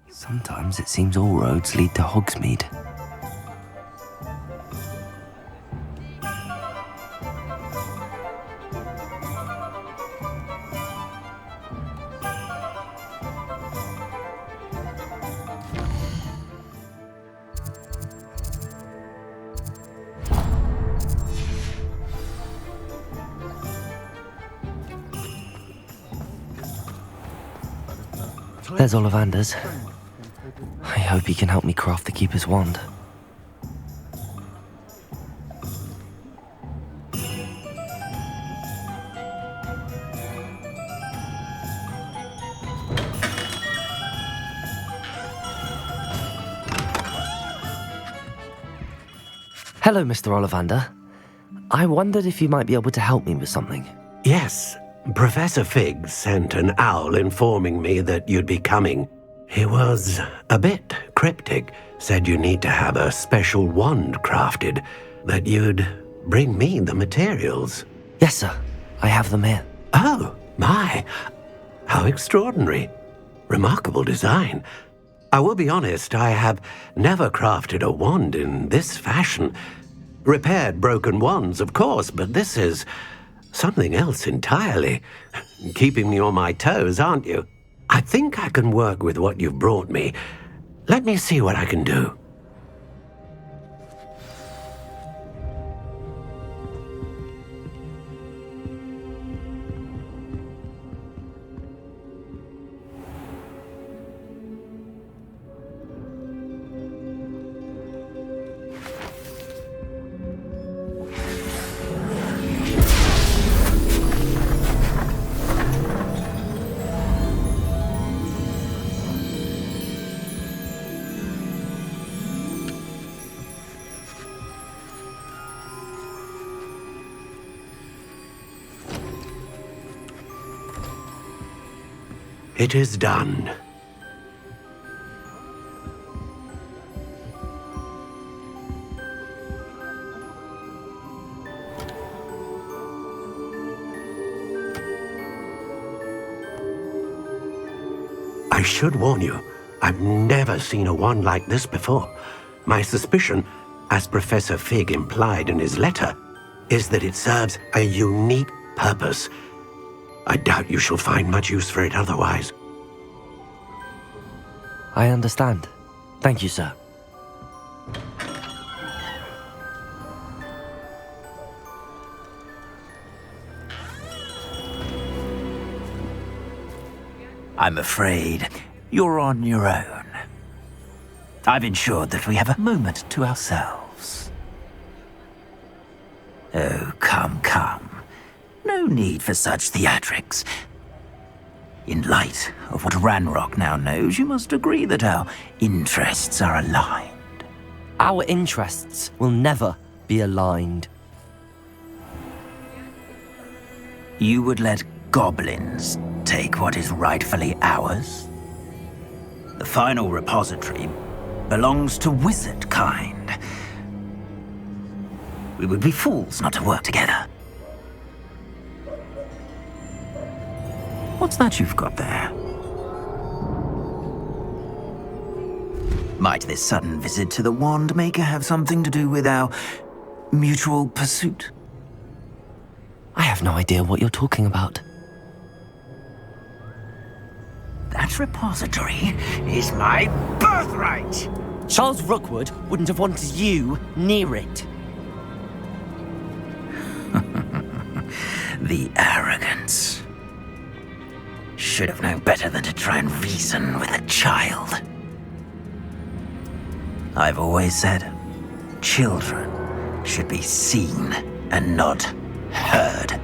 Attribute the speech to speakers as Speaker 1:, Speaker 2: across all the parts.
Speaker 1: Sometimes it seems all roads lead to Hogsmeade. There's Ollivander's. I hope he can help me craft the Keeper's wand. Hello, Mr. Ollivander. I wondered if you might be able to help me with something.
Speaker 2: Yes, Professor Fig sent an owl informing me that you'd be coming. He was a bit cryptic, said you need to have a special wand crafted, that you'd bring me the materials.
Speaker 1: Yes, sir. I have them here.
Speaker 2: Oh, my. How extraordinary. Remarkable design. I will be honest, I have never crafted a wand in this fashion. Repaired broken wands, of course, but this is something else entirely. Keeping me on my toes, aren't you? I think I can work with what you've brought me. Let me see what I can do. It is done. I should warn you, I've never seen a wand like this before. My suspicion, as Professor Fig implied in his letter, is that it serves a unique purpose. I doubt you shall find much use for it otherwise.
Speaker 1: I understand. Thank you, sir.
Speaker 3: I'm afraid you're on your own. I've ensured that we have a moment to ourselves. Oh, come, come. No need for such theatrics. In light of what Ranrock now knows, you must agree that our interests are aligned.
Speaker 1: Our interests will never be aligned.
Speaker 3: You would let goblins take what is rightfully ours? The final repository belongs to wizard kind. We would be fools not to work together. What's that you've got there? Might this sudden visit to the Wand Maker have something to do with our mutual pursuit?
Speaker 1: I have no idea what you're talking about.
Speaker 3: That repository is my birthright!
Speaker 1: Charles Rookwood wouldn't have wanted you near it.
Speaker 3: The arrogance. Should have known better than to try and reason with a child. I've always said, children should be seen and not heard.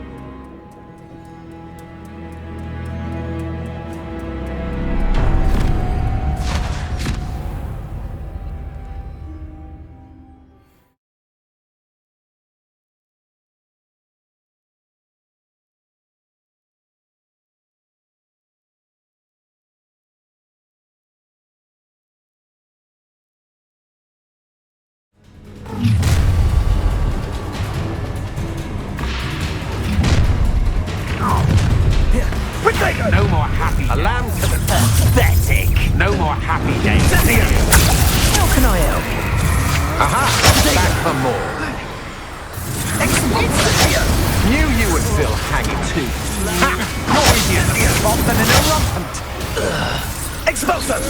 Speaker 4: No more happy days.
Speaker 2: A lamb to the
Speaker 3: Pathetic!
Speaker 4: No more happy days.
Speaker 3: How can I help?
Speaker 2: Aha! Back for more. Knew you would still hanging too. Ha! More easy in the spot than in a rampant.
Speaker 3: Explosive!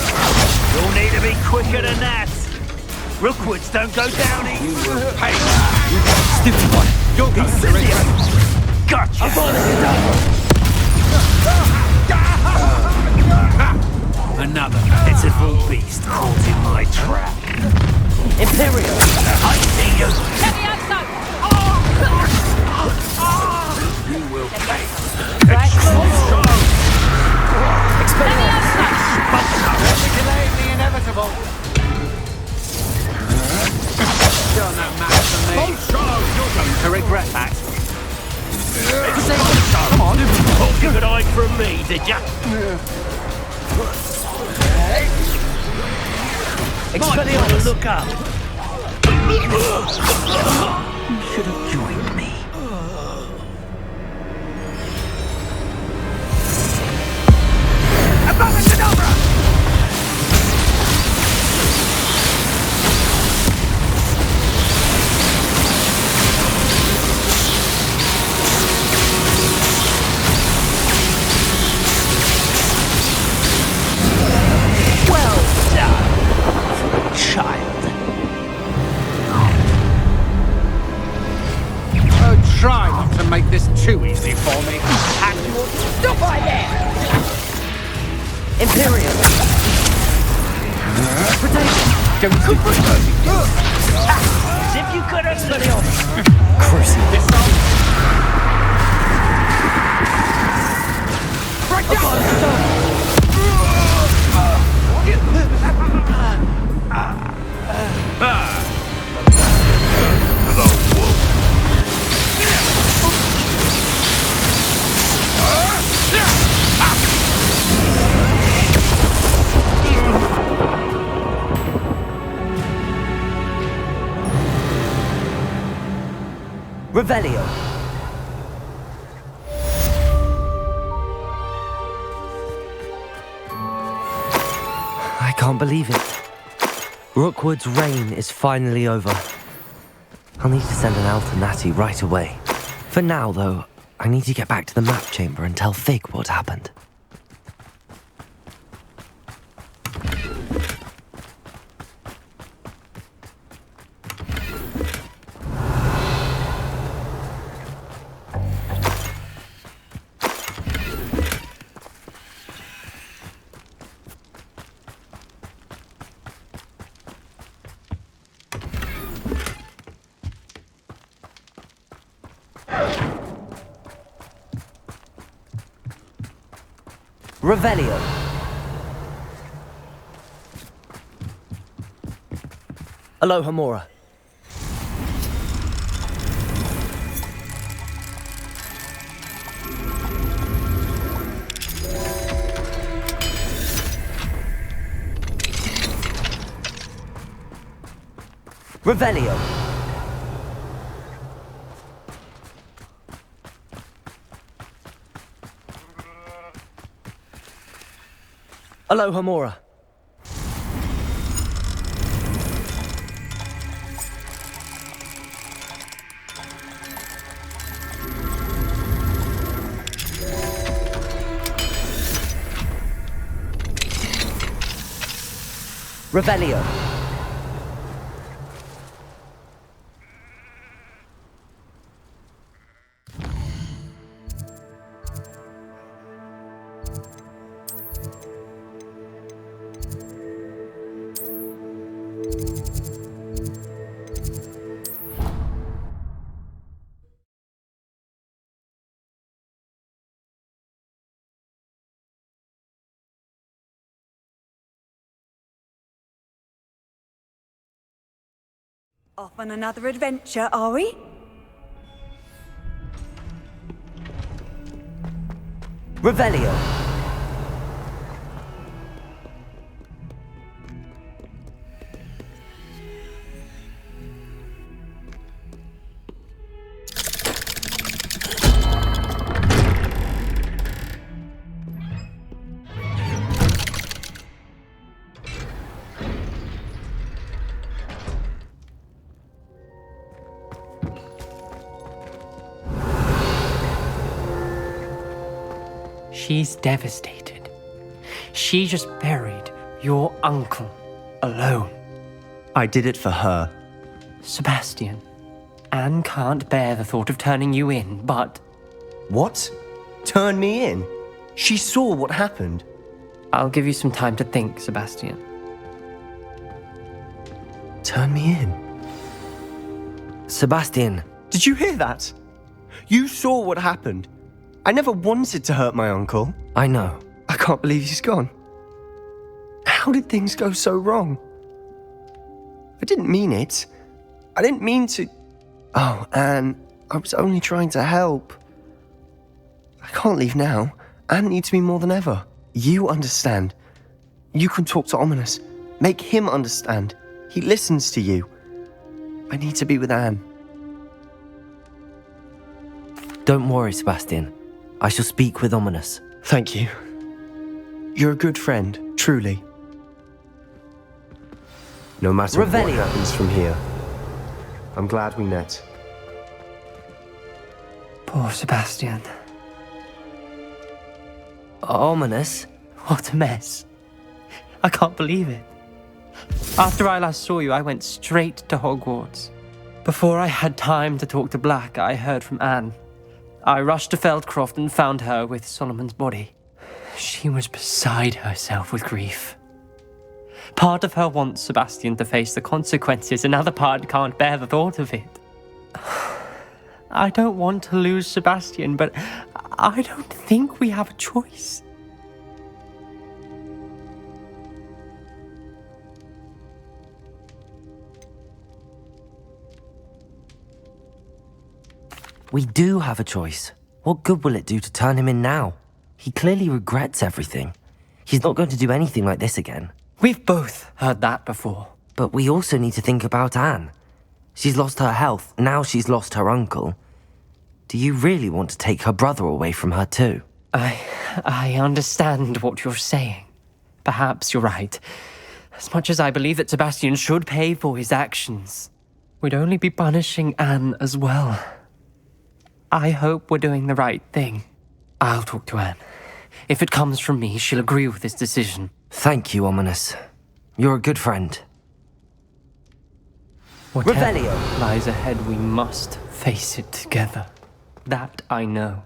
Speaker 3: You'll need to be quicker than that. Rookwoods don't go down easy.
Speaker 4: Hey,
Speaker 3: Stupid one!
Speaker 4: you're going to regret.
Speaker 3: Gotcha! I'm falling you down!
Speaker 4: Another.
Speaker 3: Pitiful beast caught in my trap. Imperial! I see you!
Speaker 5: Let me outside!
Speaker 4: You will pay.
Speaker 5: Right. Let me outside!
Speaker 4: Delaying the inevitable. You're no match for me. You're going to regret that.
Speaker 3: Come on! Hope you could hide from me, did ya? Expelliarmus! Look up! You should have joined me.
Speaker 4: Try not to make this too easy for me. And you'll
Speaker 5: Stop right there!
Speaker 3: Imperial!
Speaker 4: don't
Speaker 3: As if you could have Expelliarmus! Crucible!
Speaker 4: Break down!
Speaker 1: Revelio. I can't believe it. Rookwood's reign is finally over. I'll need to send an elf to Natty right away. For now, though, I need to get back to the map chamber and tell Fig what happened. Revelio. Aloha Mora. Revelio. Aloha Mora. Revelio.
Speaker 6: Off on another adventure, are we?
Speaker 1: Revelio.
Speaker 7: She's devastated. She just buried your uncle alone.
Speaker 8: I did it for her.
Speaker 7: Sebastian, Anne can't bear the thought of turning you in, but
Speaker 8: What? Turn me in? She saw what happened.
Speaker 7: I'll give you some time to think, Sebastian.
Speaker 8: Turn me in?
Speaker 1: Sebastian.
Speaker 8: Did you hear that? You saw what happened. I never wanted to hurt my uncle.
Speaker 1: I know.
Speaker 8: I can't believe he's gone. How did things go so wrong? I didn't mean it. I didn't mean to... Oh, Anne, I was only trying to help. I can't leave now. Anne needs me more than ever. You understand. You can talk to Ominous. Make him understand. He listens to you. I need to be with Anne.
Speaker 1: Don't worry, Sebastian. I shall speak with Ominous.
Speaker 8: Thank you. You're a good friend, truly. No matter what
Speaker 1: Revelio.
Speaker 8: happens from here, I'm glad we met.
Speaker 7: Poor Sebastian.
Speaker 1: Ominous?
Speaker 7: What a mess. I can't believe it. After I last saw you, I went straight to Hogwarts. Before I had time to talk to Black, I heard from Anne. I rushed to Feldcroft and found her with Solomon's body. She was beside herself with grief. Part of her wants Sebastian to face the consequences, another part can't bear the thought of it. I don't want to lose Sebastian, but I don't think we have a choice.
Speaker 1: We do have a choice. What good will it do to turn him in now? He clearly regrets everything. He's not going to do anything like this again.
Speaker 7: We've both heard that before.
Speaker 1: But we also need to think about Anne. She's lost her health, now she's lost her uncle. Do you really want to take her brother away from her too?
Speaker 7: I understand what you're saying. Perhaps you're right. As much as I believe that Sebastian should pay for his actions, we'd only be punishing Anne as well. I hope we're doing the right thing. I'll talk to Anne. If it comes from me, she'll agree with this decision.
Speaker 1: Thank you, Ominous. You're a good friend.
Speaker 7: Whatever
Speaker 1: Revelio.
Speaker 7: lies ahead, we must face it together. That I know.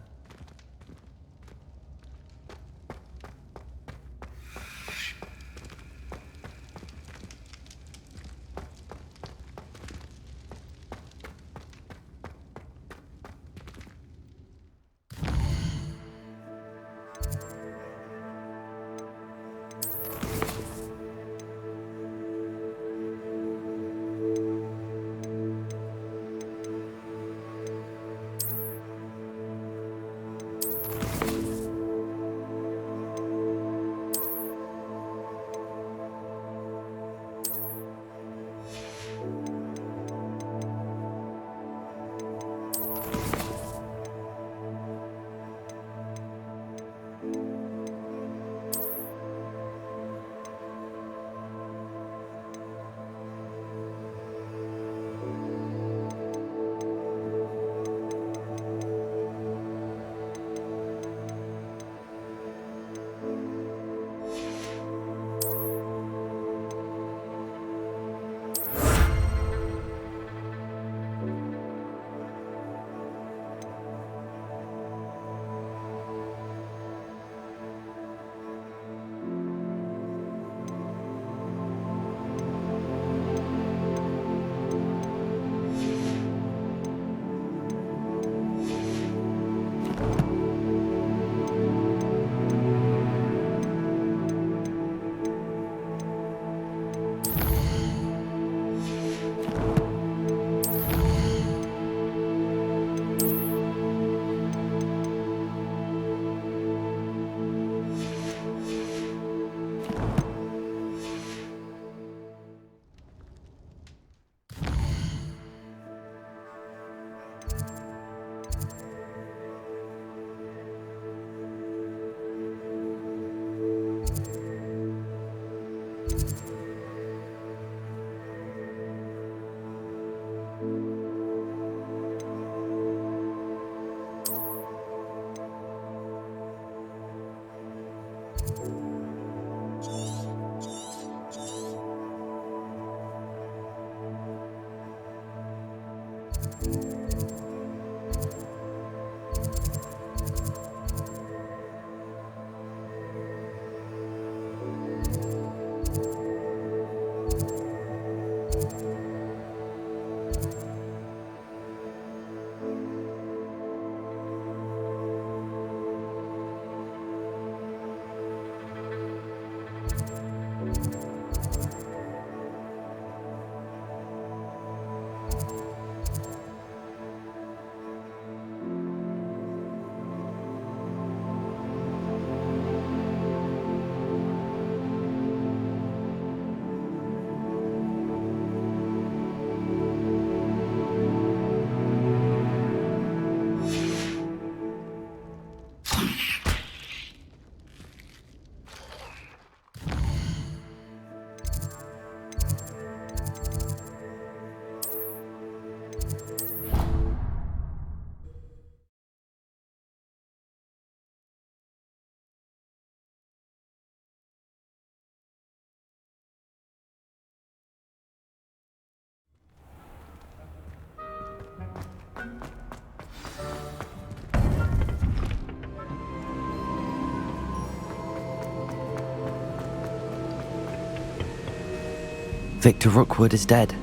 Speaker 1: Victor Rookwood is dead.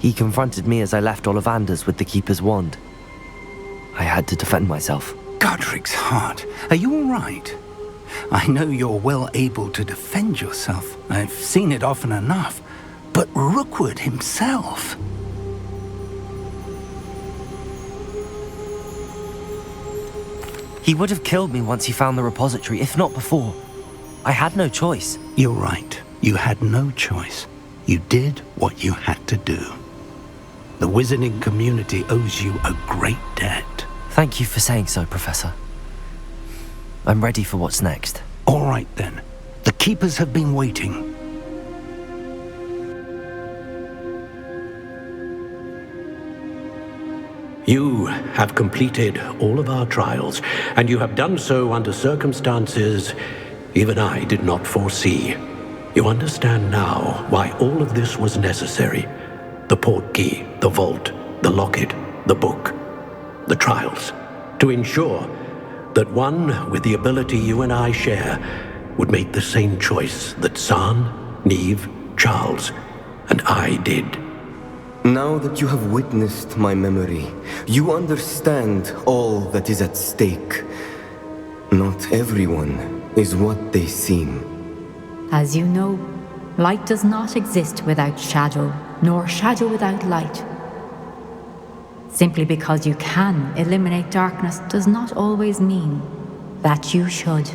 Speaker 1: He confronted me as I left Ollivander's with the Keeper's wand. I had to defend myself.
Speaker 3: Godric's heart, are you all right? I know you're well able to defend yourself. I've seen it often enough. But Rookwood himself...
Speaker 1: He would have killed me once he found the repository, if not before. I had no choice.
Speaker 3: You're right. You had no choice. You did what you had to do. The wizarding community owes you a great debt.
Speaker 1: Thank you for saying so, Professor. I'm ready for what's next.
Speaker 3: All right, then. The Keepers have been waiting.
Speaker 2: You have completed all of our trials, and you have done so under circumstances even I did not foresee. You understand now why all of this was necessary. The portkey, the vault, the locket, the book, the trials. To ensure that one with the ability you and I share would make the same choice that San, Neve, Charles, and I did.
Speaker 8: Now that you have witnessed my memory, you understand all that is at stake. Not everyone is what they seem.
Speaker 9: As you know, light does not exist without shadow, nor shadow without light. Simply because you can eliminate darkness does not always mean that you should.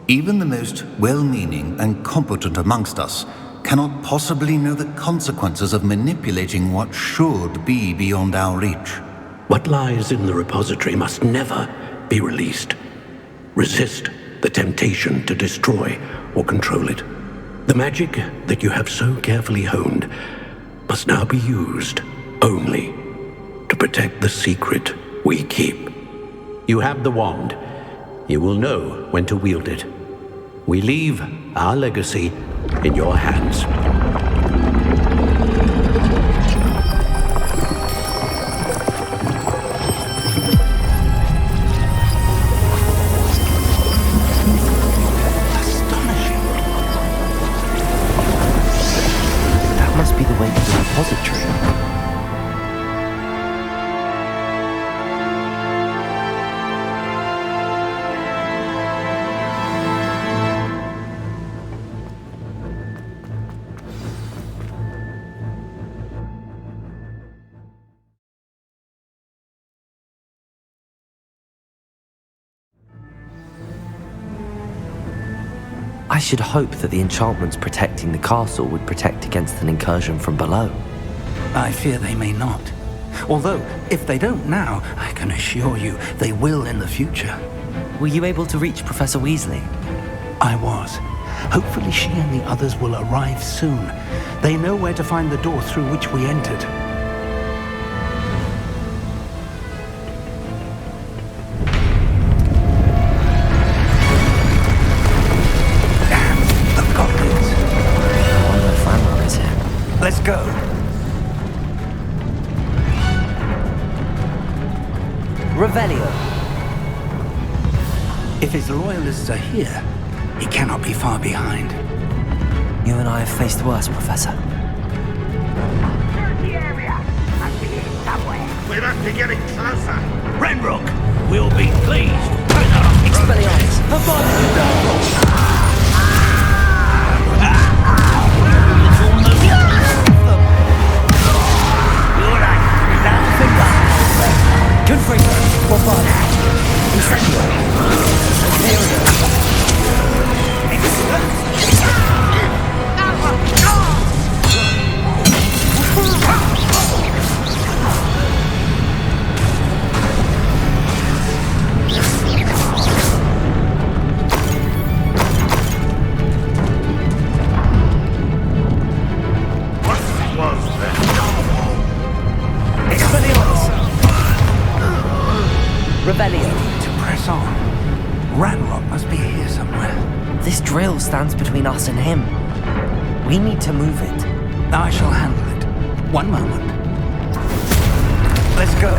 Speaker 10: Even the most well-meaning and competent amongst us cannot possibly know the consequences of manipulating what should be beyond our reach.
Speaker 2: What lies in the repository must never be released. Resist the temptation to destroy or control it. The magic that you have so carefully honed must now be used only to protect the secret we keep. You have the wand. You will know when to wield it. We leave our legacy in your hands.
Speaker 3: Astonishing.
Speaker 1: That must be the way to the repository. I should hope that the enchantments protecting the castle would protect against an incursion from below.
Speaker 3: I fear they may not. Although, if they don't now, I can assure you they will in the future.
Speaker 1: Were you able to reach Professor Weasley?
Speaker 3: I was. Hopefully she and the others will arrive soon. They know where to find the door through which we entered. Let's go.
Speaker 1: Revelio.
Speaker 3: If his loyalists are here, he cannot be far behind.
Speaker 1: You and I have faced worse, Professor.
Speaker 5: Search the area. I see it somewhere.
Speaker 11: We must be getting closer.
Speaker 3: Renrock will be pleased.
Speaker 1: Expelliarmus. Confringo. Bombarded. Incendio. Imperial. Rebellion.
Speaker 3: To press on. Ranrock must be here somewhere.
Speaker 1: This drill stands between us and him. We need to move it.
Speaker 3: I shall handle it. One moment. Let's go.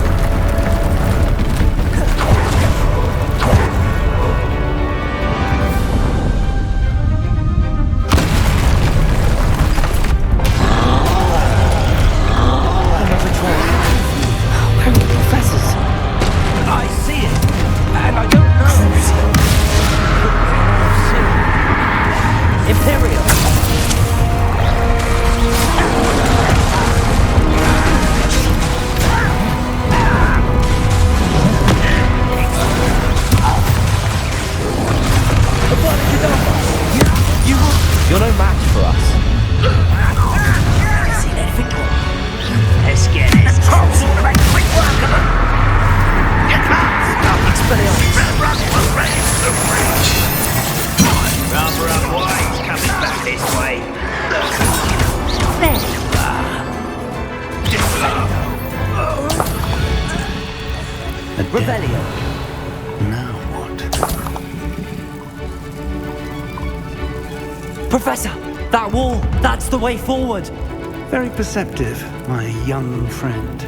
Speaker 1: Revelio.
Speaker 10: Now what?
Speaker 1: Professor, that wall, that's the way forward.
Speaker 12: Very perceptive, my young friend.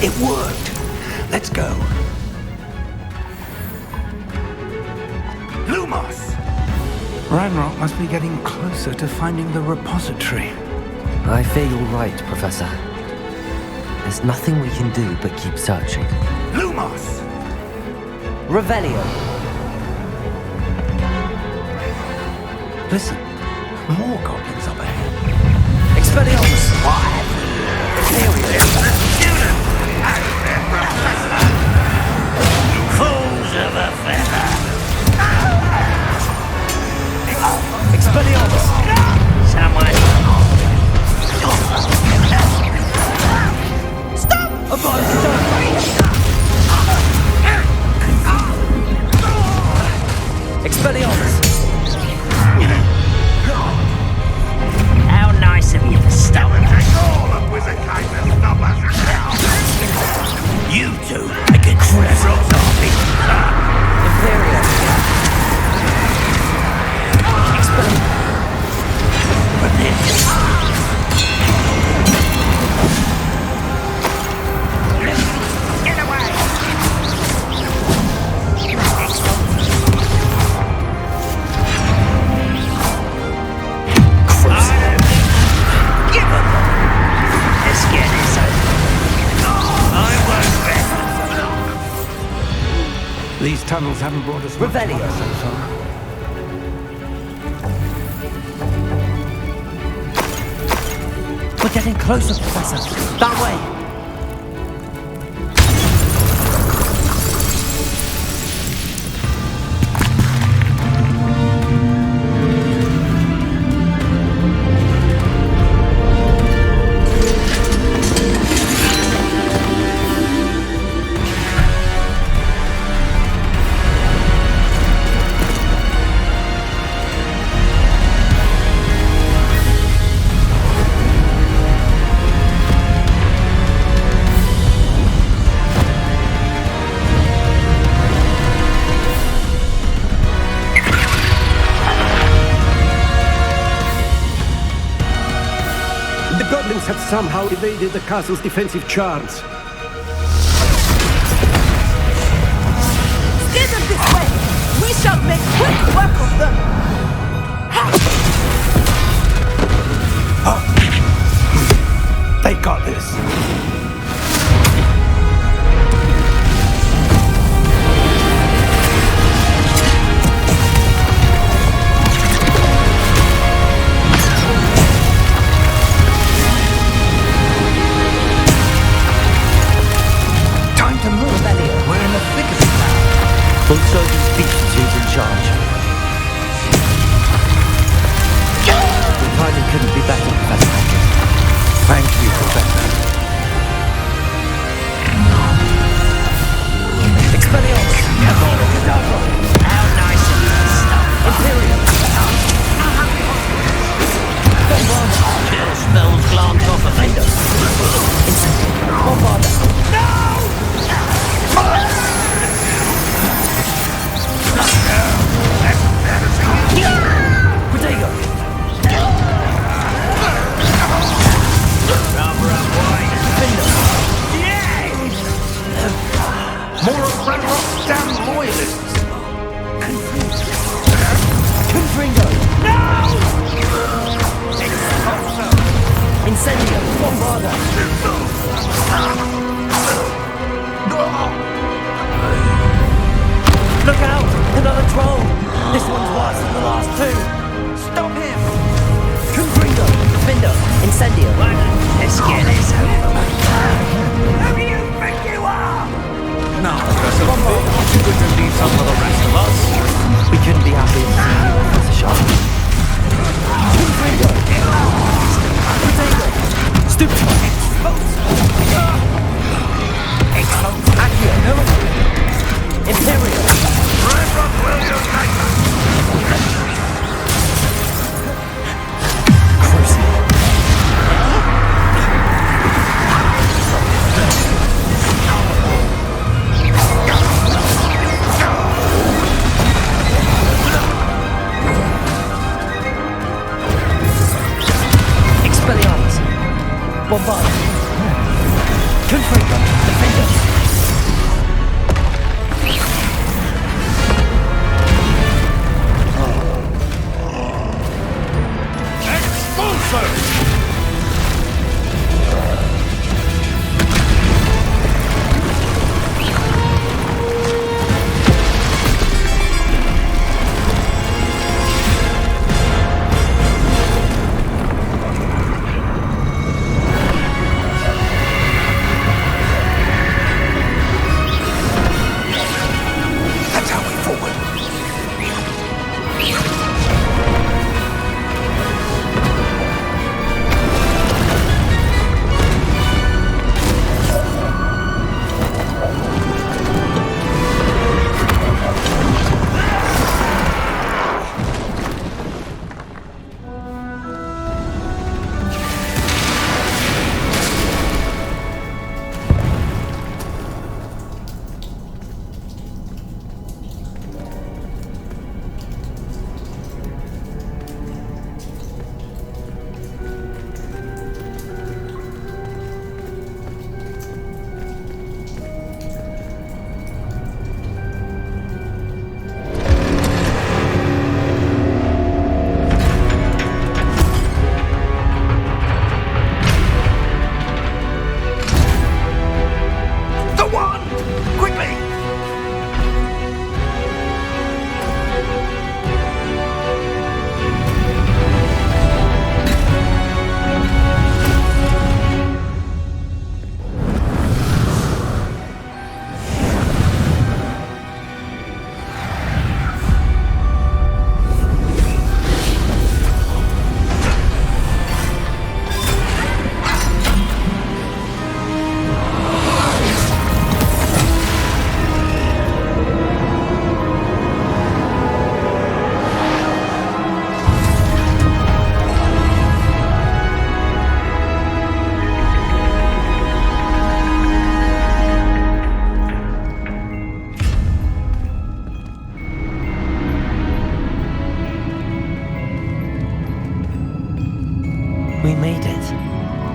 Speaker 10: It worked. Let's go.
Speaker 12: Lumos! Ranrock must be getting closer to finding the repository.
Speaker 1: I fear you're right, Professor. There's nothing we can do but keep searching.
Speaker 12: Lumos!
Speaker 1: Revelio.
Speaker 12: Listen, more goblins up ahead.
Speaker 1: Expelliarmus!
Speaker 11: Fools of a feather!
Speaker 1: Expelliarmus!
Speaker 11: Someone...
Speaker 1: Stop! Above, stop! Expelliarmus!
Speaker 11: How nice of you to stop.
Speaker 5: All of wizard kindness stop us now.
Speaker 11: You two make a crap.
Speaker 1: Imperial! Expelliarmus!
Speaker 5: Get away!
Speaker 11: Give them! Let's get this over. I won't rest.
Speaker 12: These tunnels haven't brought us much
Speaker 1: Revelio.
Speaker 12: luck so far.
Speaker 1: We're getting closer, Professor. That way.
Speaker 2: The goblins have somehow evaded the castle's defensive charms.
Speaker 6: Steer them this way! We shall make quick work of them!
Speaker 12: They got this.
Speaker 1: Time to move, Revelio. We're in the thick of it now. Full surgeon speaks who's in charge. The timing couldn't be better, Professor.
Speaker 12: Thank you, Professor.
Speaker 1: Expelliarmus!
Speaker 11: How nice of you to stop.
Speaker 1: Imperial!
Speaker 11: Kill spells glance off of window.
Speaker 1: Bombarda! Protego!
Speaker 12: More of Ranrock's damn loyalists.
Speaker 1: Confringo! Incendio! Bombarda! Look out! Another troll! This one's worse than the last two! Stop him! Confringo! Findo! Incendio!
Speaker 11: Let's get this over.
Speaker 5: Who do you think you are?
Speaker 4: Now, Professor Bombard, aren't you going to leave some for the rest of us?
Speaker 1: We couldn't be happier to see you, Professor Sharp. Confringo! Protego! Stupid! Accio! Imperial!
Speaker 5: Ranrock will unite us.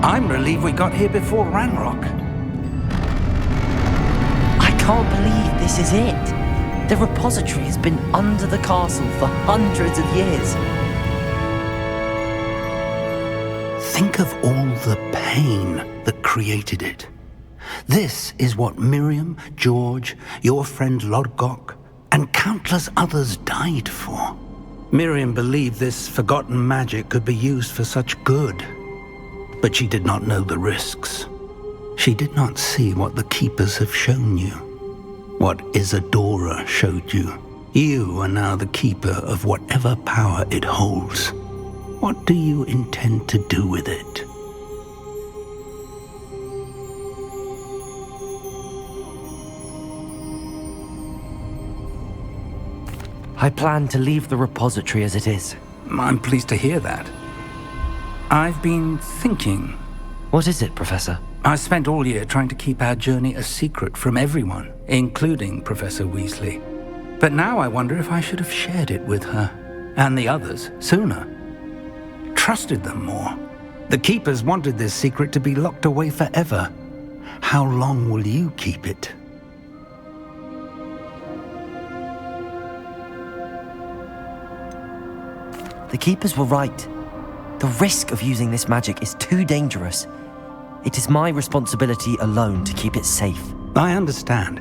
Speaker 12: I'm relieved we got here before Ranrock.
Speaker 1: I can't believe this is it. The repository has been under the castle for hundreds of years.
Speaker 10: Think of all the pain that created it. This is what Miriam, George, your friend Lodgok, and countless others died for. Miriam believed this forgotten magic could be used for such good. But she did not know the risks. She did not see what the Keepers have shown you. What Isadora showed you. You are now the Keeper of whatever power it holds. What do you intend to do with it?
Speaker 1: I plan to leave the repository as it is.
Speaker 12: I'm pleased to hear that. I've been thinking.
Speaker 1: What is it, Professor?
Speaker 12: I spent all year trying to keep our journey a secret from everyone, including Professor Weasley. But now I wonder if I should have shared it with her, and the others, sooner. Trusted them more. The Keepers wanted this secret to be locked away forever. How long will you keep it?
Speaker 1: The Keepers were right. The risk of using this magic is too dangerous. It is my responsibility alone to keep it safe.
Speaker 12: I understand,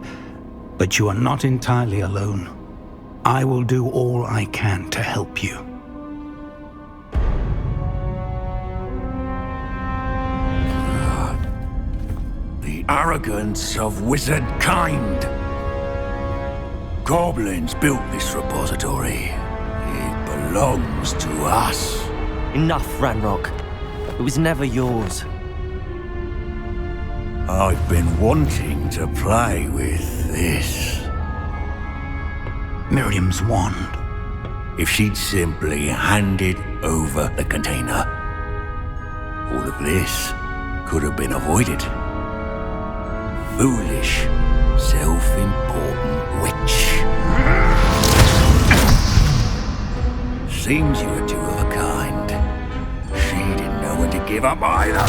Speaker 12: but you are not entirely alone. I will do all I can to help you.
Speaker 5: The arrogance of wizard kind. Goblins built this repository. It belongs to us.
Speaker 1: Enough, Ranrock. It was never yours.
Speaker 5: I've been wanting to play with this.
Speaker 12: Miriam's wand.
Speaker 5: If she'd simply handed over the container, all of this could have been avoided. Foolish, self-important witch. Seems you were two of a kind. She didn't know when to give up either.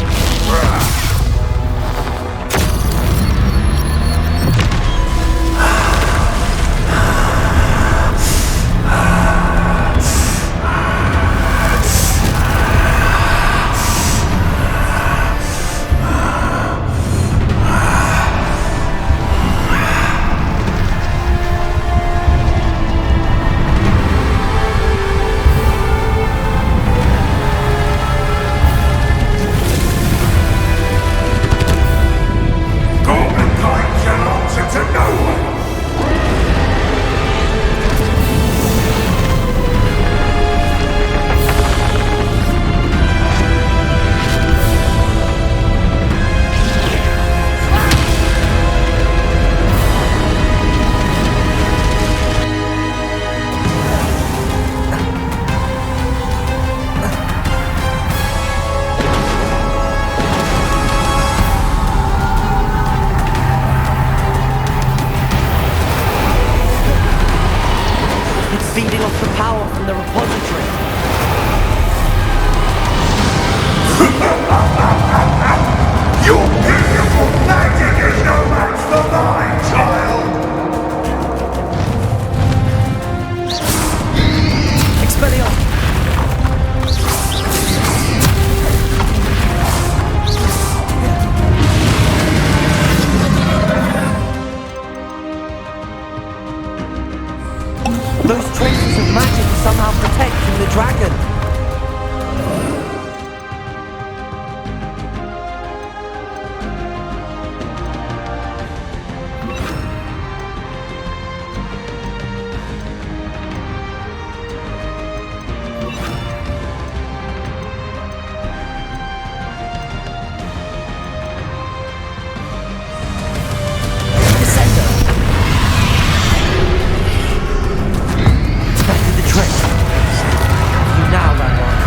Speaker 1: Feeding off the power from the repository.
Speaker 5: Your beautiful magic is no match for mine, child!
Speaker 1: Expelliarmus! Those traces of magic are somehow protecting the dragon. Now, Ranrock.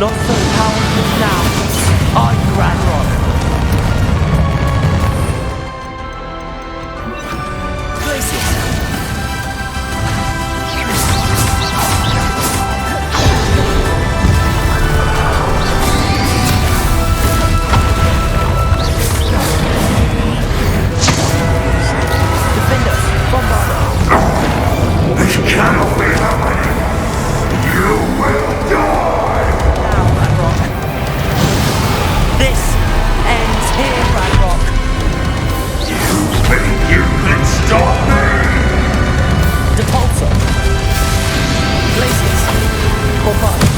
Speaker 1: not so powerful now. I'm Ranrock. Places. Defenders, Bombarder.
Speaker 5: This cannot be happening. You will die.
Speaker 1: Now, Ranrock. This ends here, Ranrock.
Speaker 5: You think you can stop me?
Speaker 1: Depulsor. Places. Bombarder.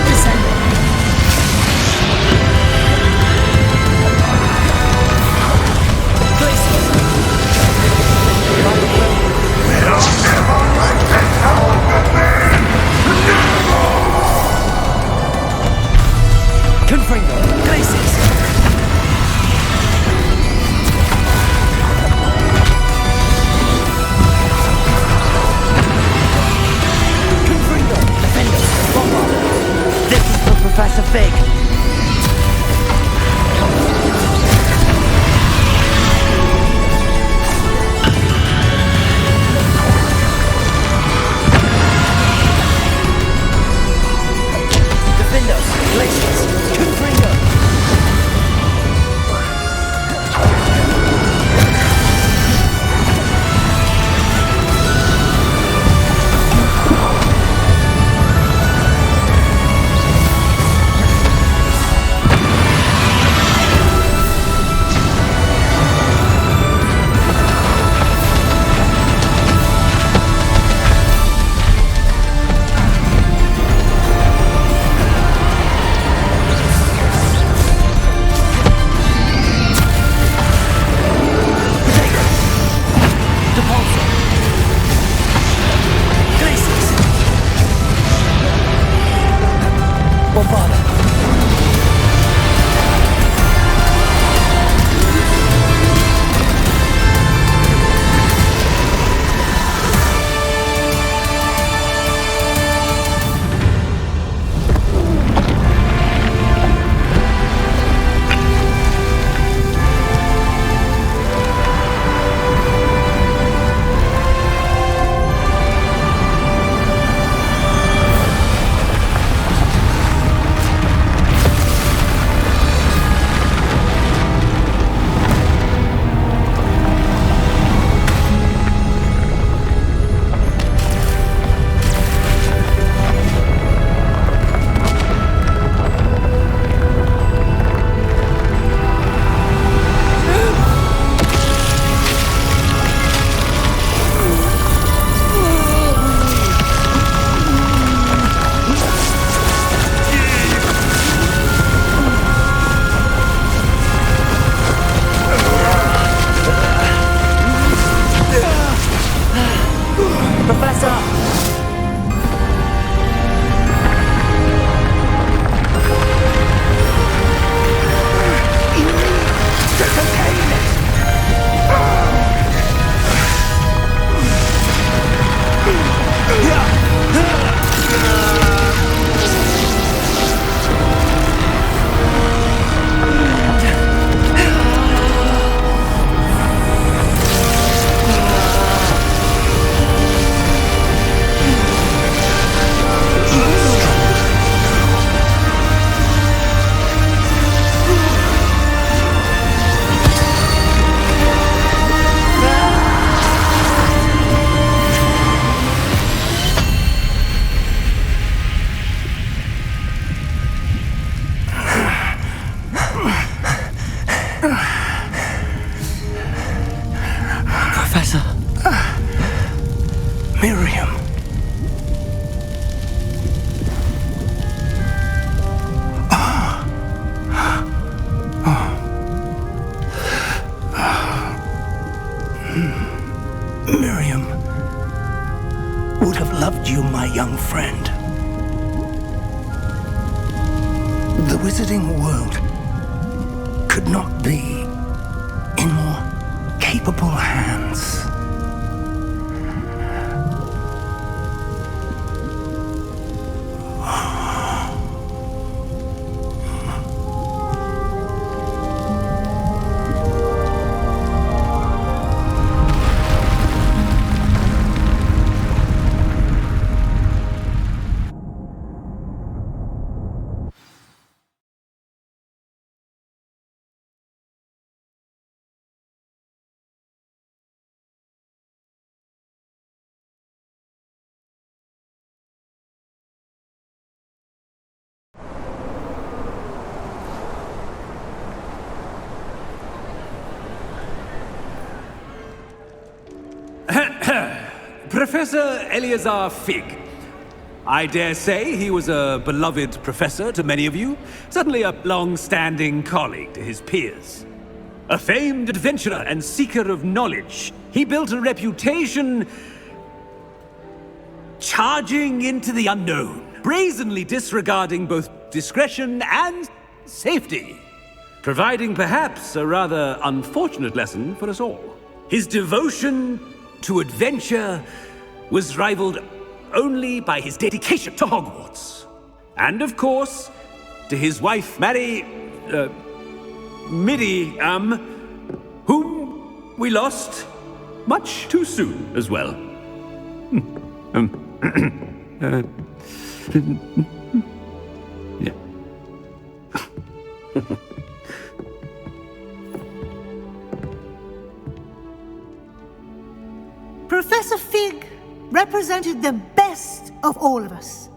Speaker 1: Descender. Places.
Speaker 5: They'll never let this happen to me.
Speaker 1: Confringo. Places. Confringo. Defenders. Bombarder. This is for Professor Fig. Defenders. Places. Confringo. Depulsor. Places. Bombarder. Professor! Professor.
Speaker 10: Miriam. Miriam would have loved you, my young friend. The wizarding world could not be in more capable hands.
Speaker 4: Professor Eleazar Fig. I dare say he was a beloved professor to many of you, certainly a long-standing colleague to his peers. A famed adventurer and seeker of knowledge, he built a reputation charging into the unknown, brazenly disregarding both discretion and safety, providing perhaps a rather unfortunate lesson for us all. His devotion to adventure was rivaled only by his dedication to Hogwarts. And of course, to his wife, Miriam, whom we lost much too soon as well. Yeah.
Speaker 13: Professor Fig represented the best of all of us.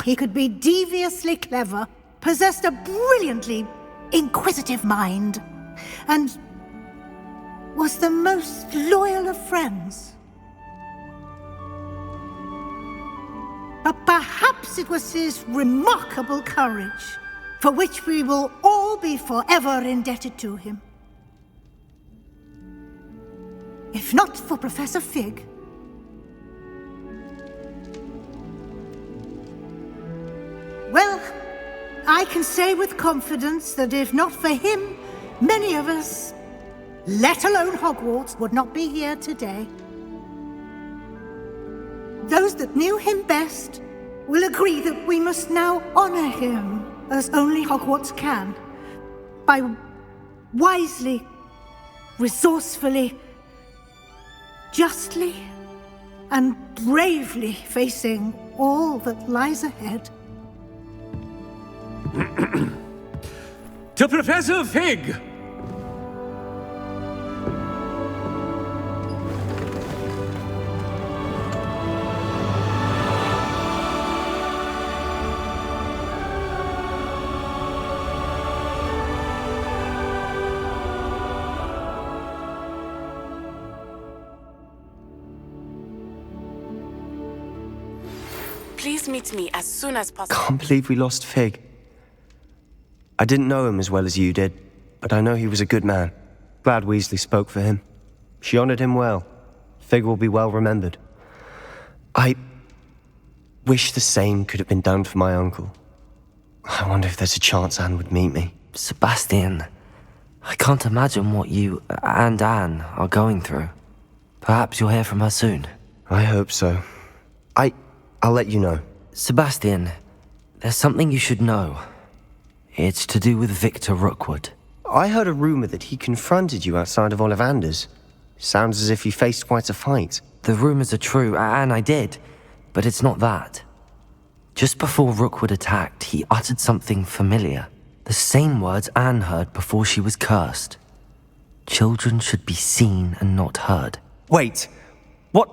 Speaker 13: He could be deviously clever, possessed a brilliantly inquisitive mind, and was the most loyal of friends. But perhaps it was his remarkable courage, for which we will all be forever indebted to him. If not for Professor Fig, well, I can say with confidence that if not for him, many of us, let alone Hogwarts, would not be here today. Those that knew him best will agree that we must now honor him as only Hogwarts can, by wisely, resourcefully, justly, and bravely facing all that lies ahead.
Speaker 4: To Professor Fig!
Speaker 14: Please meet me as soon as possible.
Speaker 8: Can't believe we lost Fig. I didn't know him as well as you did, but I know he was a good man. Glad Weasley spoke for him. She honored him well. Fig will be well remembered. I wish the same could have been done for my uncle. I wonder if there's a chance Anne would meet me.
Speaker 1: Sebastian, I can't imagine what you and Anne are going through. Perhaps you'll hear from her soon.
Speaker 8: I hope so. I'll let you know.
Speaker 1: Sebastian, there's something you should know. It's to do with Victor Rookwood.
Speaker 8: I heard a rumor that he confronted you outside of Ollivander's. Sounds as if you faced quite a fight.
Speaker 1: The rumors are true, and I did, but it's not that. Just before Rookwood attacked, he uttered something familiar. The same words Anne heard before she was cursed. Children should be seen and not heard.
Speaker 8: Wait, what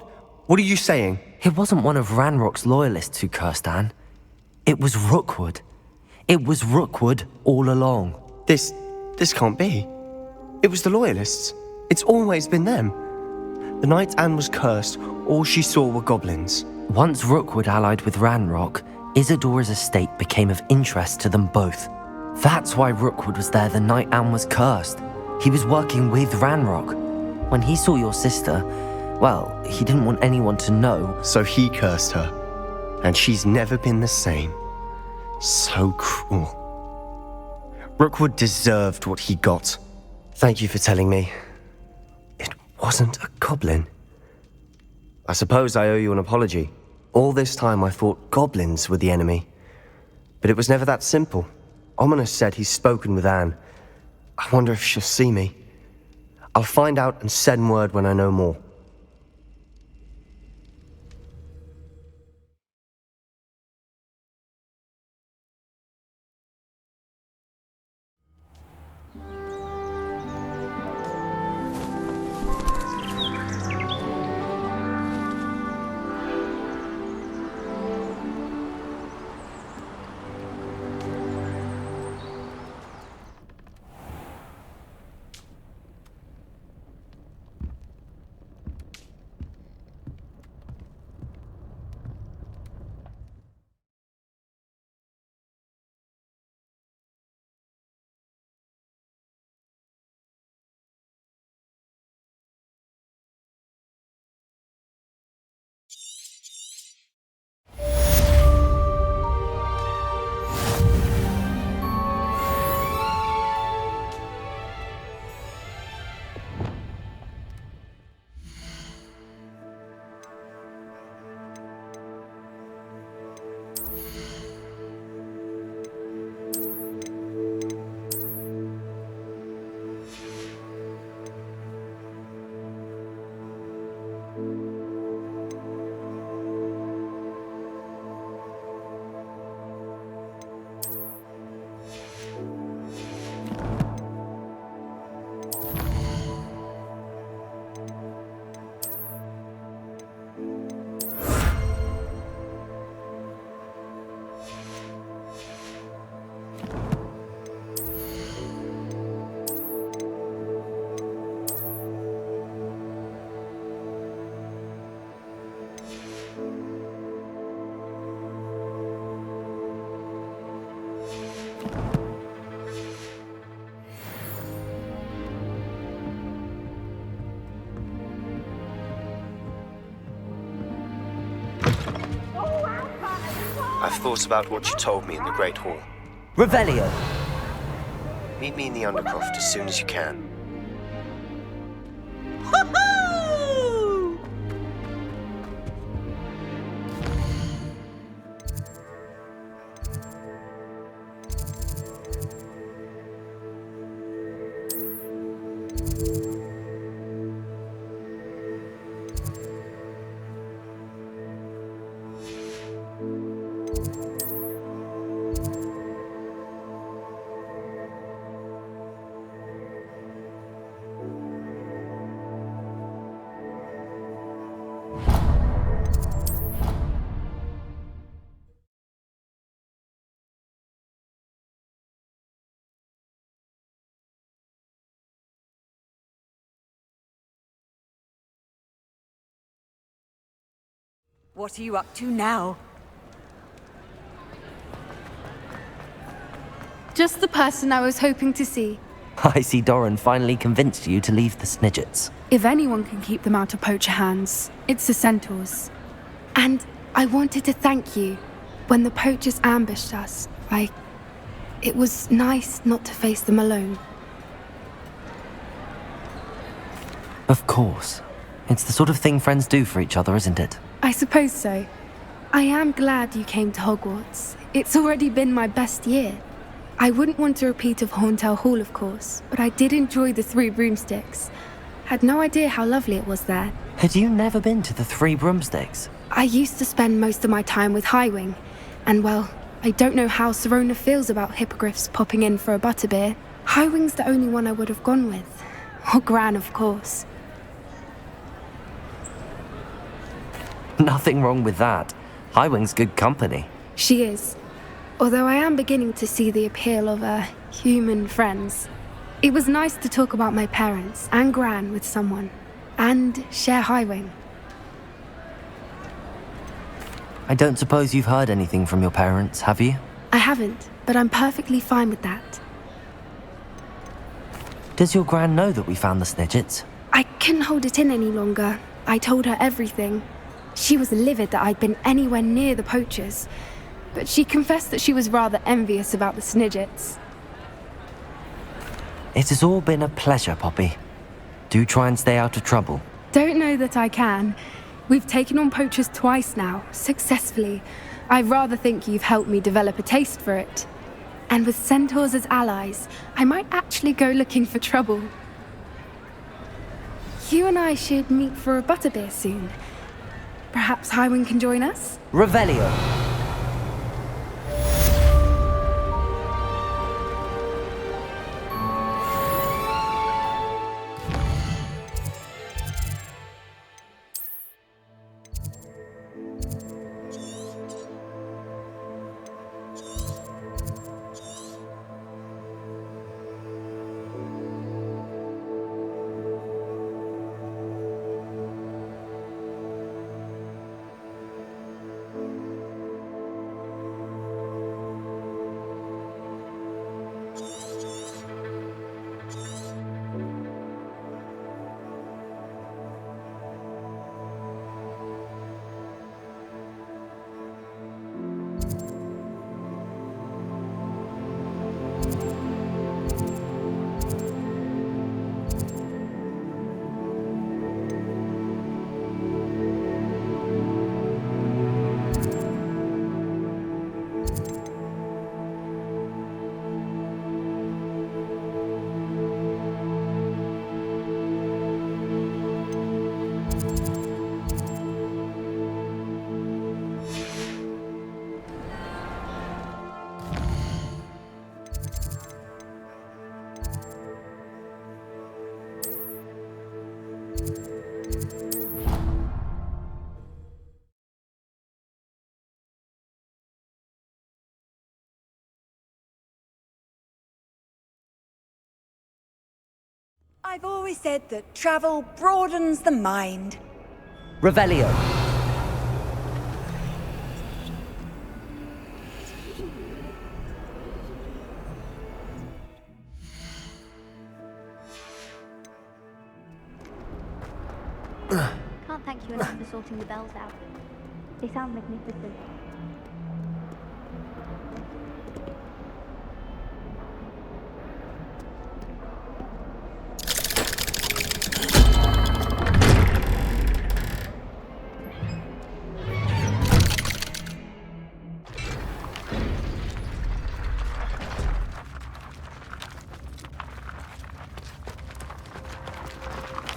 Speaker 8: are you saying?
Speaker 1: It wasn't one of Ranrock's loyalists who cursed Anne. It was Rookwood. It was Rookwood all along.
Speaker 8: This can't be. It was the loyalists. It's always been them. The night Anne was cursed, all she saw were goblins.
Speaker 1: Once Rookwood allied with Ranrock, Isadora's estate became of interest to them both. That's why Rookwood was there the night Anne was cursed. He was working with Ranrock. When he saw your sister, well, he didn't want anyone to know.
Speaker 8: So he cursed her. And she's never been the same. So cruel. Rookwood deserved what he got. Thank you for telling me. It wasn't a goblin. I suppose I owe you an apology. All this time I thought goblins were the enemy. But it was never that simple. Ominous said he's spoken with Anne. I wonder if she'll see me. I'll find out and send word when I know more. I've thought about what you told me in the Great Hall.
Speaker 1: Revelio!
Speaker 8: Meet me in the Undercroft as soon as you can.
Speaker 6: What are you up to now?
Speaker 15: Just the person I was hoping to see.
Speaker 1: I see Doran finally convinced you to leave the Snidgets.
Speaker 15: If anyone can keep them out of poacher hands, it's the centaurs. And I wanted to thank you. When the poachers ambushed us, it was nice not to face them alone.
Speaker 1: Of course. It's the sort of thing friends do for each other, isn't it?
Speaker 15: I suppose so. I am glad you came to Hogwarts. It's already been my best year. I wouldn't want a repeat of Horntail Hall, of course, but I did enjoy the Three Broomsticks. Had no idea how lovely it was there.
Speaker 1: Had you never been to the Three Broomsticks?
Speaker 15: I used to spend most of my time with Highwing, and well, I don't know how Serona feels about hippogriffs popping in for a butterbeer. Highwing's the only one I would have gone with. Or Gran, of course.
Speaker 1: Nothing wrong with that. Highwing's good company.
Speaker 15: She is. Although I am beginning to see the appeal of human friends. It was nice to talk about my parents and Gran with someone. And share Highwing.
Speaker 1: I don't suppose you've heard anything from your parents, have you?
Speaker 15: I haven't, but I'm perfectly fine with that.
Speaker 1: Does your Gran know that we found the Snidgets?
Speaker 15: I couldn't hold it in any longer. I told her everything. She was livid that I'd been anywhere near the poachers, but she confessed that she was rather envious about the Snidgets.
Speaker 1: It has all been a pleasure, Poppy. Do try and stay out of trouble.
Speaker 15: Don't know that I can. We've taken on poachers twice now, successfully. I rather think you've helped me develop a taste for it. And with centaurs as allies, I might actually go looking for trouble. You and I should meet for a butterbeer soon. Perhaps Highwing can join us?
Speaker 1: Revelio!
Speaker 6: I've always said that travel broadens the mind.
Speaker 1: Revelio.
Speaker 16: Can't thank you enough for sorting the bells out. They sound magnificent.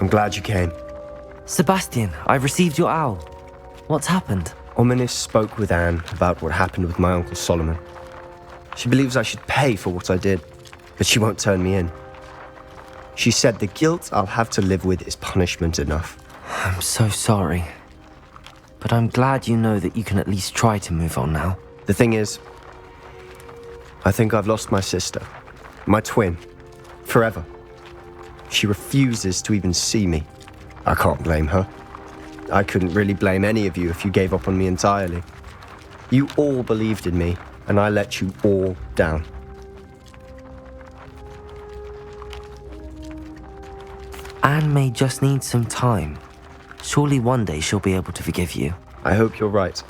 Speaker 8: I'm glad you came.
Speaker 1: Sebastian, I've received your owl. What's happened?
Speaker 8: Ominis spoke with Anne about what happened with my Uncle Solomon. She believes I should pay for what I did, but she won't turn me in. She said the guilt I'll have to live with is punishment enough.
Speaker 1: I'm so sorry. But I'm glad you know that you can at least try to move on now.
Speaker 8: The thing is, I think I've lost my sister, my twin, forever. She refuses to even see me. I can't blame her. I couldn't really blame any of you if you gave up on me entirely. You all believed in me, and I let you all down.
Speaker 1: Anne may just need some time. Surely one day she'll be able to forgive you.
Speaker 8: I hope you're right.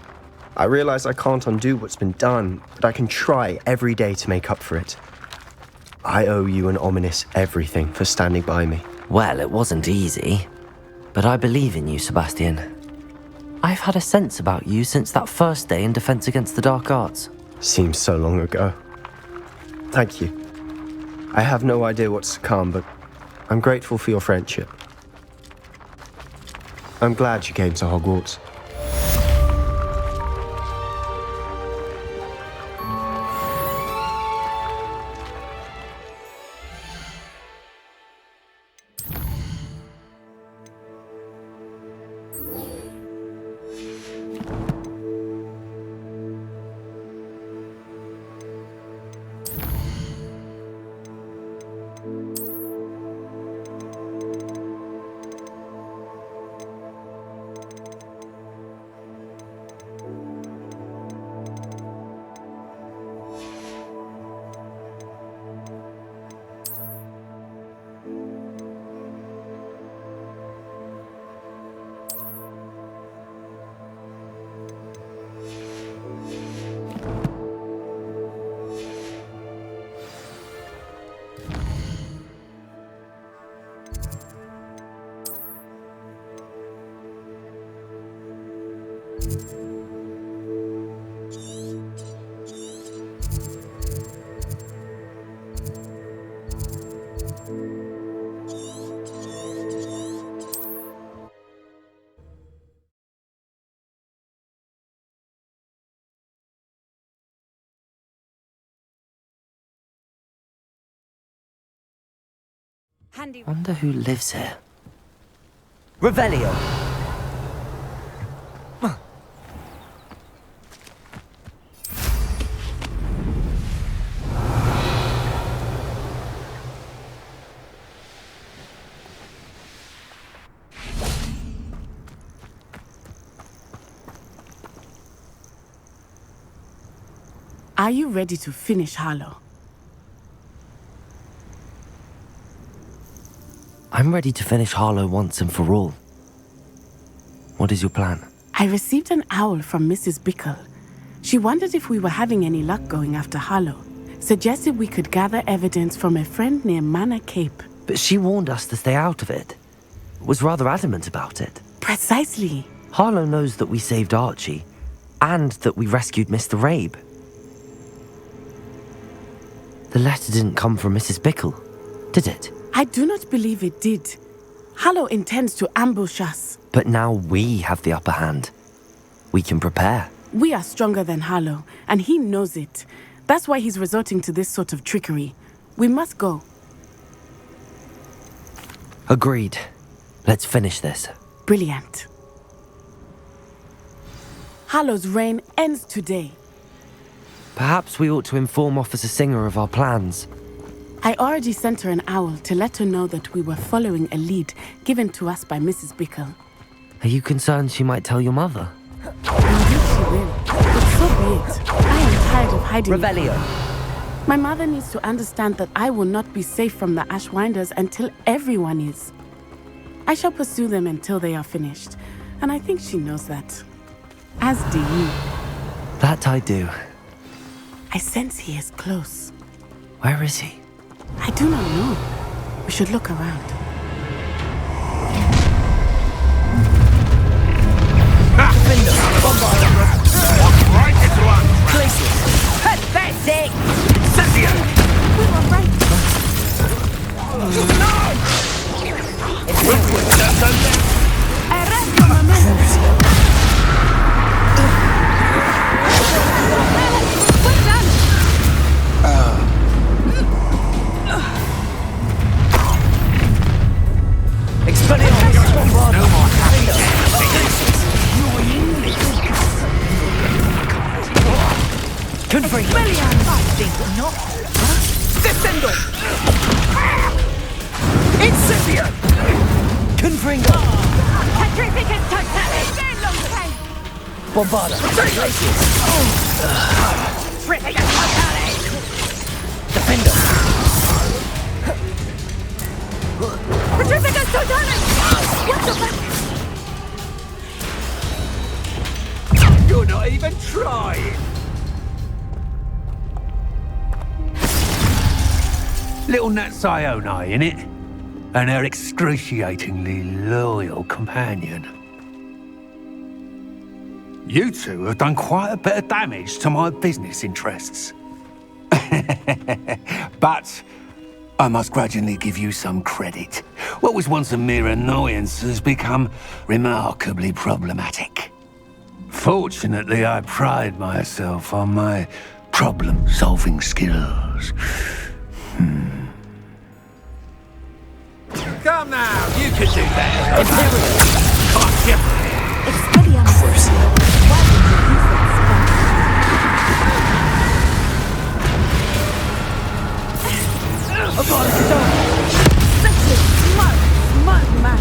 Speaker 8: I realize I can't undo what's been done, but I can try every day to make up for it. I owe you and Ominis everything for standing by me.
Speaker 1: Well, it wasn't easy. But I believe in you, Sebastian. I've had a sense about you since that first day in Defense Against the Dark Arts.
Speaker 8: Seems so long ago. Thank you. I have no idea what's to come, but I'm grateful for your friendship. I'm glad you came to Hogwarts.
Speaker 1: Wonder who lives here. Revelio!
Speaker 14: Are you ready to finish Harlow?
Speaker 1: I'm ready to finish Harlow once and for all. What is your plan?
Speaker 14: I received an owl from Mrs. Bickle. She wondered if we were having any luck going after Harlow. Suggested we could gather evidence from a friend near Manor Cape.
Speaker 1: But she warned us to stay out of it. Was rather adamant about it.
Speaker 14: Precisely.
Speaker 1: Harlow knows that we saved Archie, and that we rescued Mr. Rabe. The letter didn't come from Mrs. Bickle, did it?
Speaker 14: I do not believe it did. Harlow intends to ambush us.
Speaker 1: But now we have the upper hand. We can prepare.
Speaker 14: We are stronger than Harlow, and he knows it. That's why he's resorting to this sort of trickery. We must go.
Speaker 1: Agreed. Let's finish this.
Speaker 14: Brilliant. Harlow's reign ends today.
Speaker 1: Perhaps we ought to inform Officer Singer of our plans.
Speaker 14: I already sent her an owl to let her know that we were following a lead given to us by Mrs. Bickle.
Speaker 1: Are you concerned she might tell your mother?
Speaker 14: Indeed she will. But so be it. I am tired of hiding.
Speaker 1: Revelio.
Speaker 14: My mother needs to understand that I will not be safe from the Ashwinders until everyone is. I shall pursue them until they are finished, and I think she knows that. As do you.
Speaker 1: That I do.
Speaker 14: I sense he is close.
Speaker 1: Where is he?
Speaker 14: I do not know. We should look around.
Speaker 5: Right into our
Speaker 11: Places. Pathetic!
Speaker 5: Cynthia!
Speaker 14: We were right.
Speaker 5: Wilfred!
Speaker 1: Confringo!
Speaker 16: I think not.
Speaker 1: Descendo! Incipio! Confringo!
Speaker 16: Petrificus totalis!
Speaker 1: Bombarda! Glacius!
Speaker 16: Petrificus totalis!
Speaker 1: Defender!
Speaker 16: Petrificus totalis! What the fuck?
Speaker 4: You're not even trying!
Speaker 2: Little Nat Sione, innit? And her excruciatingly loyal companion. You two have done quite a bit of damage to my business interests. But I must grudgingly give you some credit. What was once a mere annoyance has become remarkably problematic. Fortunately, I pride myself on my problem-solving skills.
Speaker 4: Come now, you can do that. Can't you?
Speaker 1: Expelliarmus!
Speaker 16: Oh god, it's over! Such a smart man!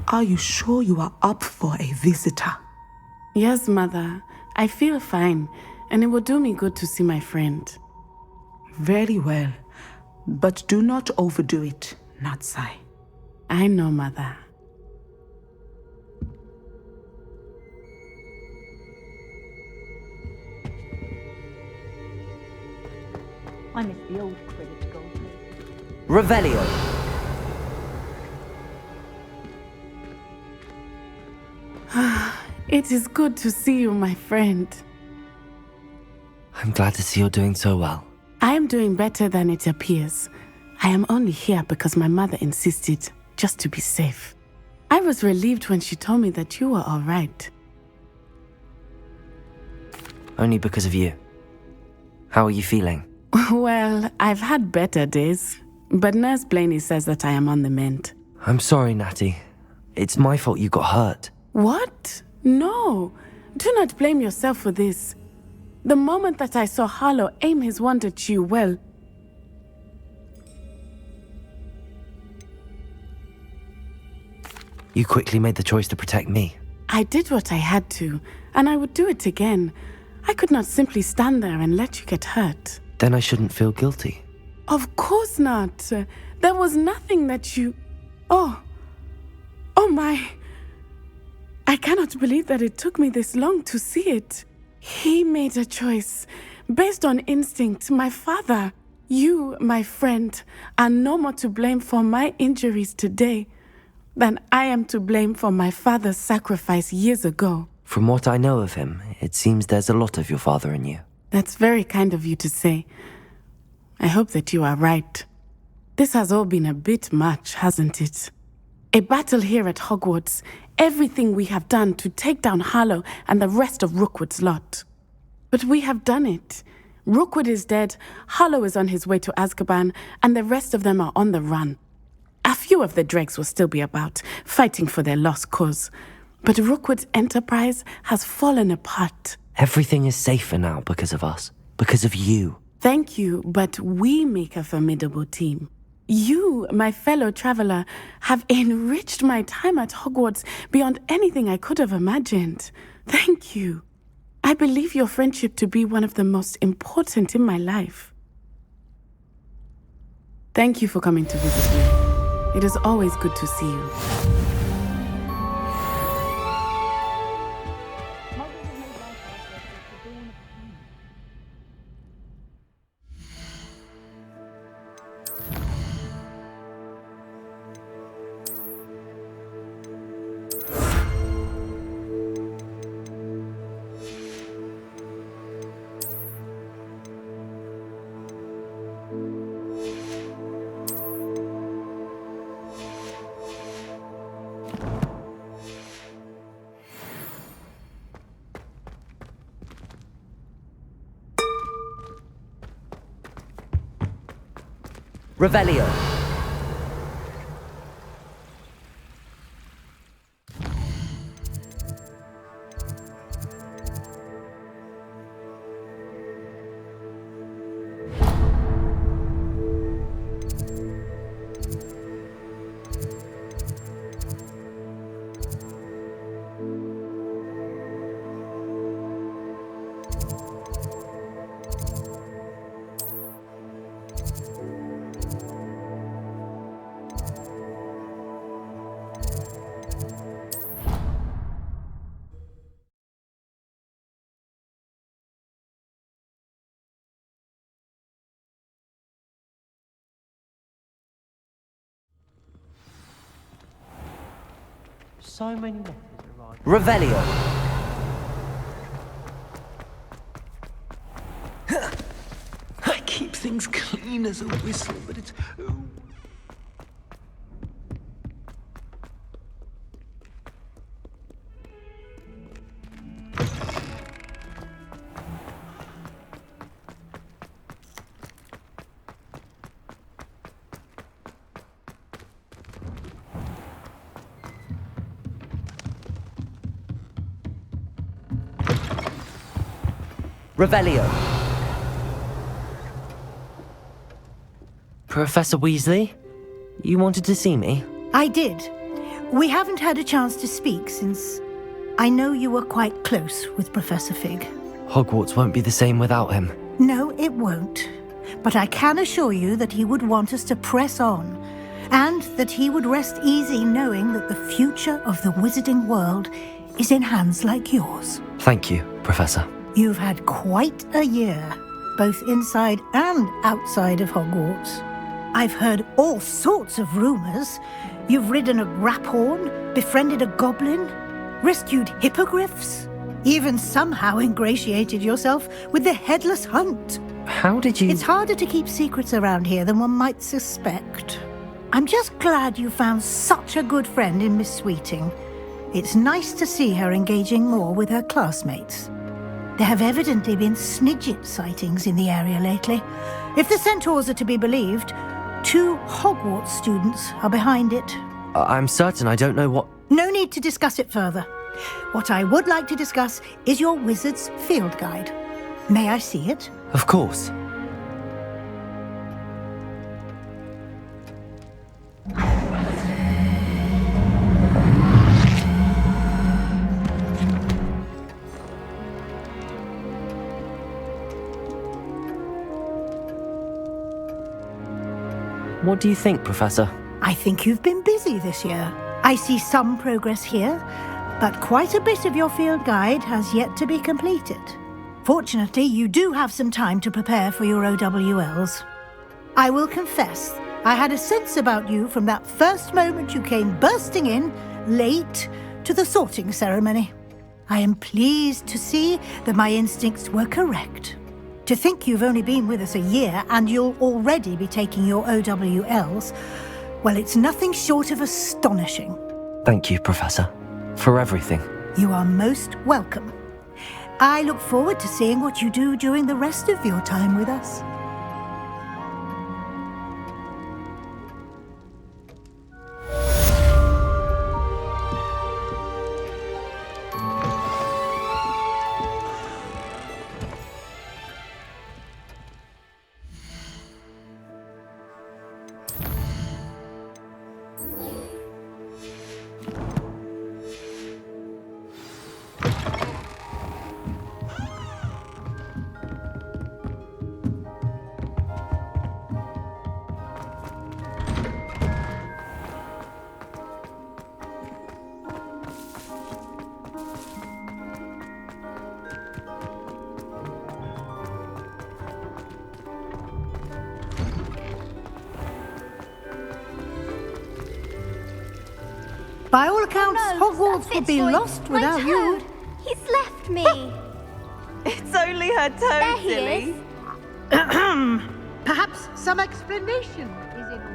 Speaker 17: Are you sure you are up for a visitor?
Speaker 14: Yes, Mother. I feel fine, and it will do me good to see my friend.
Speaker 17: Very well. But do not overdo it, Natsai.
Speaker 14: I know, Mother.
Speaker 16: I miss the old Quidditch goal.
Speaker 1: Revelio!
Speaker 14: It is good to see you, my friend.
Speaker 1: I'm glad to see you're doing so well.
Speaker 14: I am doing better than it appears. I am only here because my mother insisted, just to be safe. I was relieved when she told me that you were all right.
Speaker 1: Only because of you. How are you feeling?
Speaker 14: Well, I've had better days, but Nurse Blaney says that I am on the mend.
Speaker 1: I'm sorry, Natty. It's my fault you got hurt.
Speaker 14: What? No. Do not blame yourself for this. The moment that I saw Harlow aim his wand at you, well...
Speaker 1: You quickly made the choice to protect me.
Speaker 14: I did what I had to, and I would do it again. I could not simply stand there and let you get hurt.
Speaker 1: Then I shouldn't feel guilty.
Speaker 14: Of course not. There was nothing that you... Oh my... I cannot believe that it took me this long to see it. He made a choice based on instinct. My father, you, my friend, are no more to blame for my injuries today than I am to blame for my father's sacrifice years ago.
Speaker 1: From what I know of him, it seems there's a lot of your father in you.
Speaker 14: That's very kind of you to say. I hope that you are right. This has all been a bit much, hasn't it? A battle here at Hogwarts, everything we have done to take down Harlow and the rest of Rookwood's lot. But we have done it. Rookwood is dead, Harlow is on his way to Azkaban, and the rest of them are on the run. A few of the dregs will still be about, fighting for their lost cause. But Rookwood's enterprise has fallen apart.
Speaker 1: Everything is safer now because of us. Because of you.
Speaker 14: Thank you, but we make a formidable team. You, my fellow traveler, have enriched my time at Hogwarts beyond anything I could have imagined. Thank you. I believe your friendship to be one of the most important in my life. Thank you for coming to visit me. It is always good to see you.
Speaker 1: Revelio.
Speaker 7: So many letters arrived.
Speaker 1: Revelio.
Speaker 10: I keep things clean as a whistle, but it's...
Speaker 1: Revelio. Professor Weasley, you wanted to see me?
Speaker 13: I did. We haven't had a chance to speak since I know you were quite close with Professor Fig.
Speaker 1: Hogwarts won't be the same without him.
Speaker 13: No, it won't. But I can assure you that he would want us to press on, and that he would rest easy knowing that the future of the wizarding world is in hands like yours.
Speaker 1: Thank you, Professor.
Speaker 13: You've had quite a year, both inside and outside of Hogwarts. I've heard all sorts of rumors. You've ridden a graphorn, befriended a goblin, rescued hippogriffs, even somehow ingratiated yourself with the Headless Hunt.
Speaker 1: How did you...
Speaker 13: It's harder to keep secrets around here than one might suspect. I'm just glad you found such a good friend in Miss Sweeting. It's nice to see her engaging more with her classmates. There have evidently been Snidget sightings in the area lately. If the centaurs are to be believed, 2 Hogwarts students are behind it.
Speaker 1: I'm certain I don't know what...
Speaker 13: No need to discuss it further. What I would like to discuss is your wizard's field guide. May I see it?
Speaker 1: Of course. What do you think, Professor?
Speaker 13: I think you've been busy this year. I see some progress here, but quite a bit of your field guide has yet to be completed. Fortunately, you do have some time to prepare for your OWLs. I will confess, I had a sense about you from that first moment you came bursting in, late, to the sorting ceremony. I am pleased to see that my instincts were correct. To think you've only been with us a year and you'll already be taking your OWLs, well, it's nothing short of astonishing.
Speaker 1: Thank you, Professor. for everything.
Speaker 13: You are most welcome. I look forward to seeing what you do during the rest of your time with us. By all accounts, Hogwarts would be lost without you.
Speaker 18: He's left me.
Speaker 19: It's only her toad,
Speaker 18: There he
Speaker 19: silly.
Speaker 18: is.
Speaker 13: Perhaps some explanation is in order.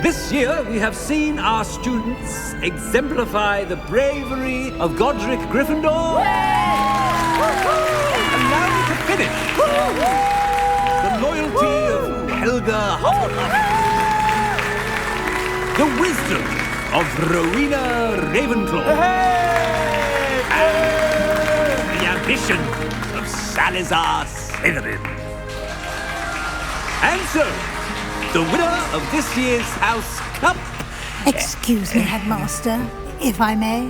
Speaker 4: This year, we have seen our students exemplify the bravery of Godric Gryffindor. And now we can finish. The loyalty of Helga Hufflepuff. The wisdom of Rowena Ravenclaw. And the ambition of Salazar Slytherin. And so, the winner of this year's House Cup...
Speaker 13: Excuse me, Headmaster, if I may.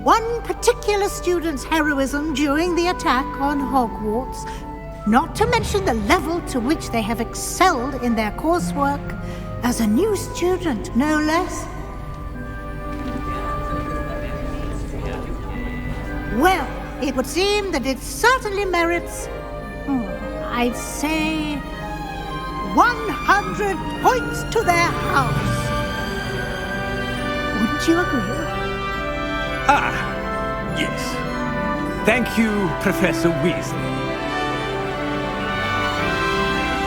Speaker 13: One particular student's heroism during the attack on Hogwarts, not to mention the level to which they have excelled in their coursework, as a new student, no less. Well, it would seem that it certainly merits, I'd say, 100 points to their house. Would Don't you agree?
Speaker 4: Ah, yes. Thank you, Professor Weasley.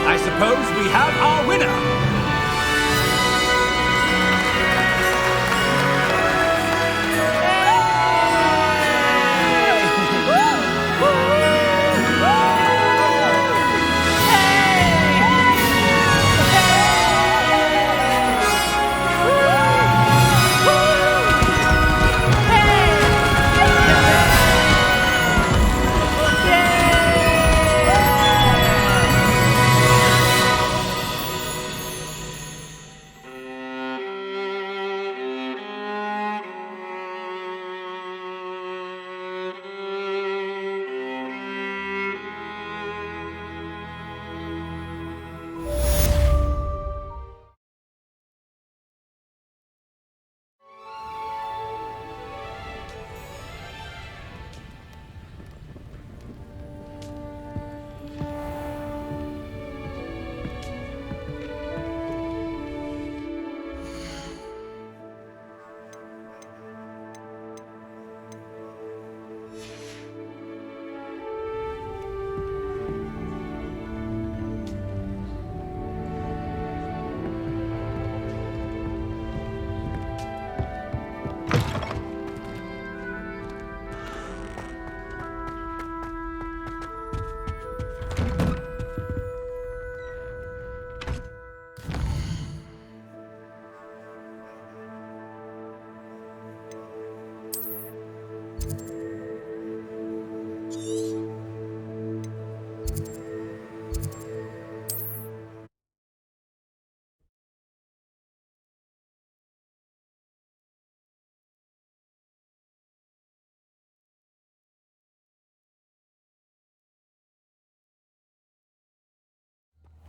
Speaker 4: I suppose we have our winner.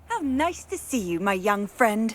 Speaker 6: How nice to see you, my young friend.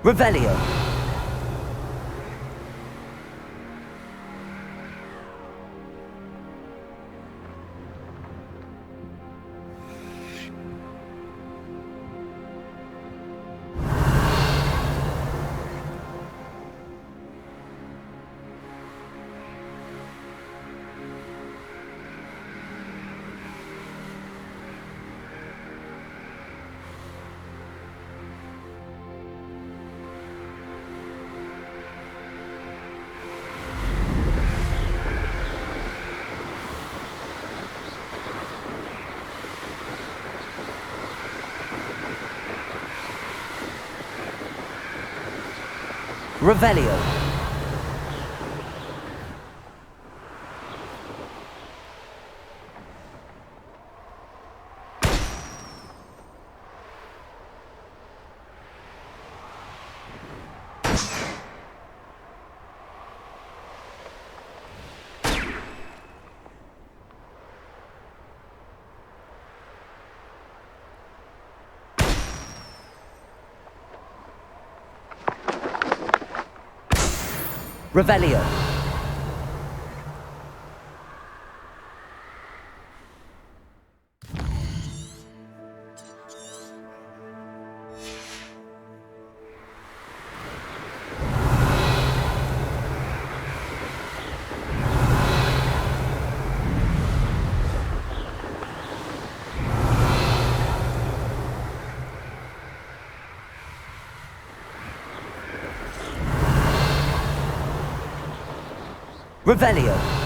Speaker 1: Revelio. Revelio. Revelio. Revelio.